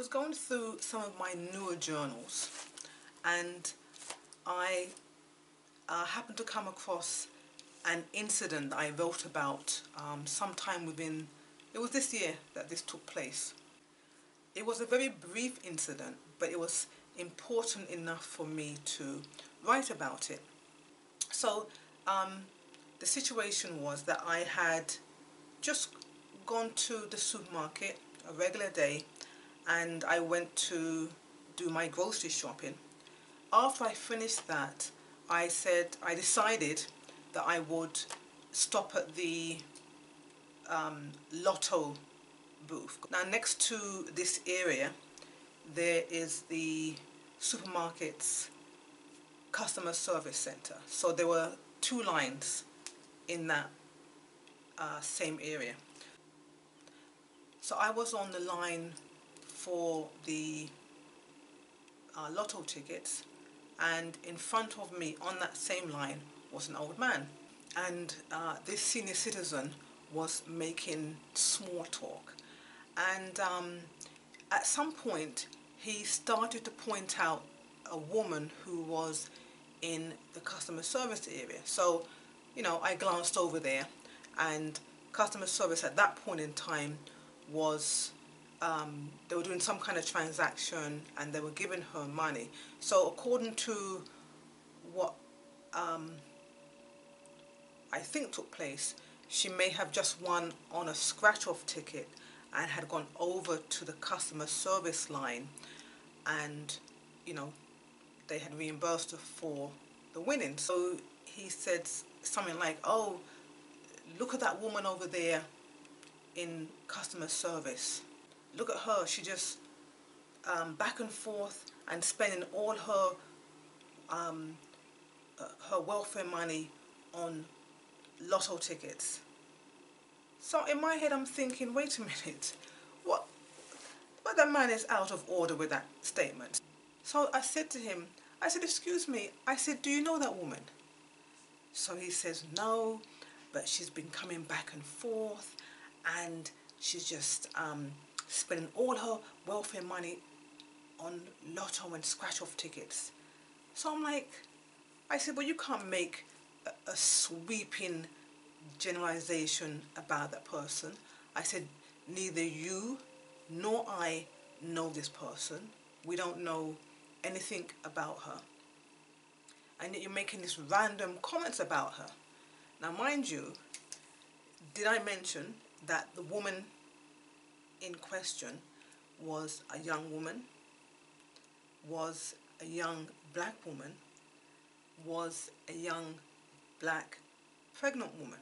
going through some of my newer journals, and I happened to come across an incident I wrote about sometime within, it was this year that this took place. It was a very brief incident, but it was important enough for me to write about it. So the situation was that I had just gone to the supermarket a regular day, and I went to do my grocery shopping. After I finished that, I decided that I would stop at the lotto booth. Now, next to this area, there is the supermarket's customer service center. So there were two lines in that same area. So I was on the line for the lotto tickets, and in front of me on that same line was an old man, and this senior citizen was making small talk, and at some point he started to point out a woman who was in the customer service area. So, you know, I glanced over there, and customer service at that point in time was they were doing some kind of transaction and they were giving her money. So according to what I think took place, she may have just won on a scratch-off ticket and had gone over to the customer service line, and you know, they had reimbursed her for the winning. So he said something like, "Oh, look at that woman over there in customer service. Look at her, she just back and forth and spending all her welfare money on lotto tickets." So in my head I'm thinking, wait a minute, what? But the man is out of order with that statement. So I said to him, I said, "Excuse me," I said, "do you know that woman?" So he says, "No, but she's been coming back and forth, and she's just spending all her welfare money on lotto and scratch-off tickets." So I'm like, I said, "Well, you can't make a sweeping generalization about that person." I said, "Neither you nor I know this person. We don't know anything about her. And yet you're making these random comments about her." Now, mind you, did I mention that the woman in question was a young woman, was a young black woman, was a young black pregnant woman?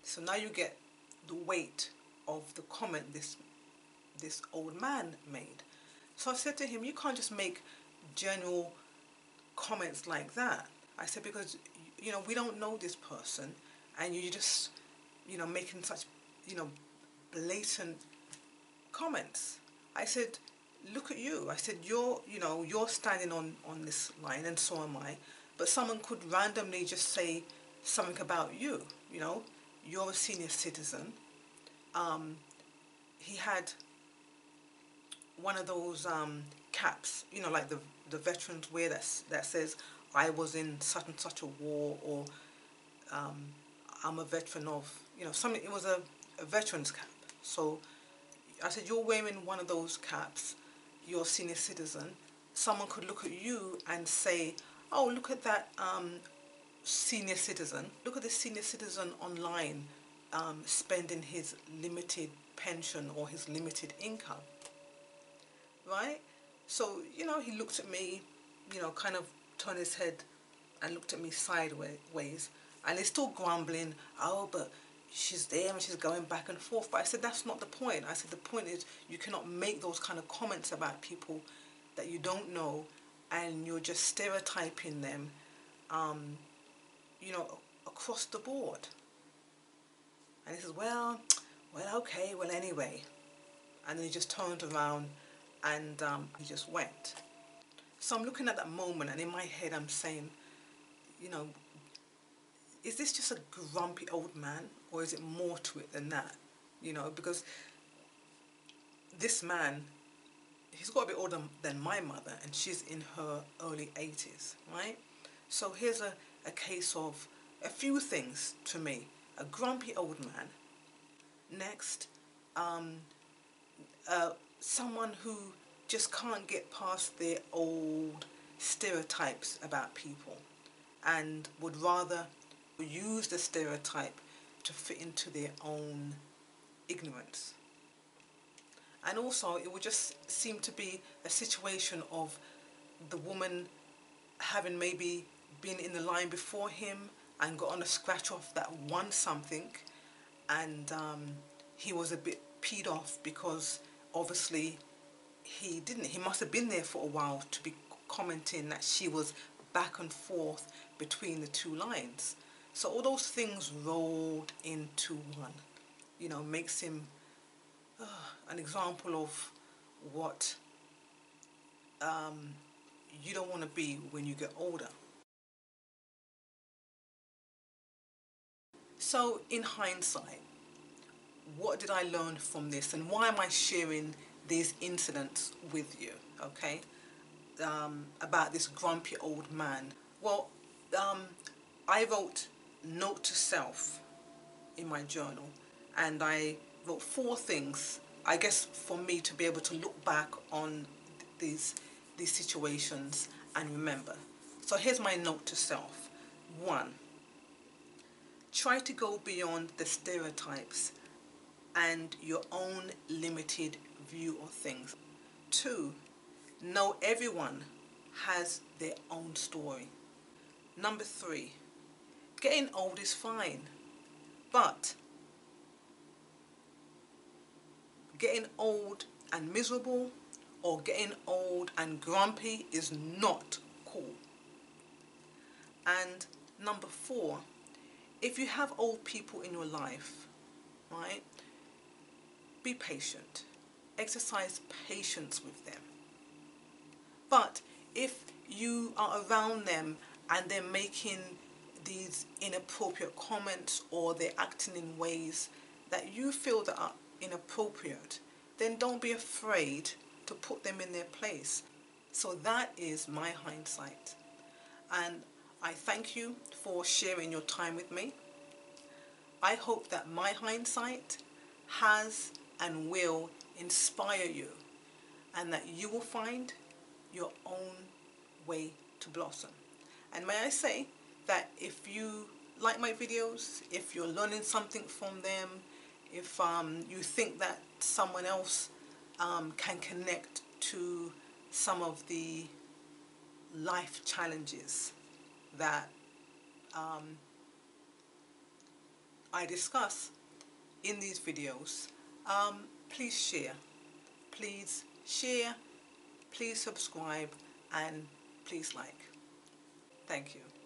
So now you get the weight of the comment this old man made. So I said to him, "You can't just make general comments like that." I said, "Because, you know, we don't know this person, and you just, you know, making such, you know, blatant comments." I said, "Look at you." I said, you're standing on this line, and so am I, but someone could randomly just say something about you. You know, you're a senior citizen. He had one of those caps, you know, like the veterans wear, that says, "I was in such and such a war," or "I'm a veteran of," you know, something. It was a veteran's cap. So I said, "You're wearing one of those caps, you're a senior citizen. Someone could look at you and say, 'Oh, look at that senior citizen. Look at this senior citizen online spending his limited pension or his limited income.'" Right? So, you know, he looked at me, you know, kind of turned his head and looked at me sideways, and he's still grumbling, "Oh, but she's there and she's going back and forth." But I said, that's not the point. I said, the point is you cannot make those kind of comments about people that you don't know, and you're just stereotyping them, you know, across the board. And he says, well, okay, well, anyway. And then he just turned around and he just went. So I'm looking at that moment, and in my head I'm saying, you know, is this just a grumpy old man, or is it more to it than that? You know, because this man he's got a bit older than my mother, and she's in her early 80s, right? So here's a case of a few things to me. A grumpy old man. Next, um, someone who just can't get past their old stereotypes about people and would rather use the stereotype to fit into their own ignorance. And also, it would just seem to be a situation of the woman having maybe been in the line before him and got on a scratch off that won something, and he was a bit peed off because obviously he must have been there for a while to be commenting that she was back and forth between the two lines. So all those things rolled into one, makes him an example of what you don't want to be when you get older. So in hindsight, what did I learn from this, and why am I sharing these incidents with you, okay, about this grumpy old man? Well, um, I wrote note to self in my journal, and I wrote 4 things, I guess, for me to be able to look back on these situations and remember. So here's my note to self. 1, try to go beyond the stereotypes and your own limited view of things. 2, know everyone has their own story. Number 3, getting old is fine, but getting old and miserable or getting old and grumpy is not cool. And number 4, if you have old people in your life, right, be patient. Exercise patience with them. But if you are around them and they're making these inappropriate comments or they're acting in ways that you feel that are inappropriate, then don't be afraid to put them in their place. So that is my hindsight. And I thank you for sharing your time with me. I hope that my hindsight has and will inspire you, and that you will find your own way to blossom. And may I say that if you like my videos, if you're learning something from them, if you think that someone else can connect to some of the life challenges that I discuss in these videos, please share. Please share, please subscribe, and please like. Thank you.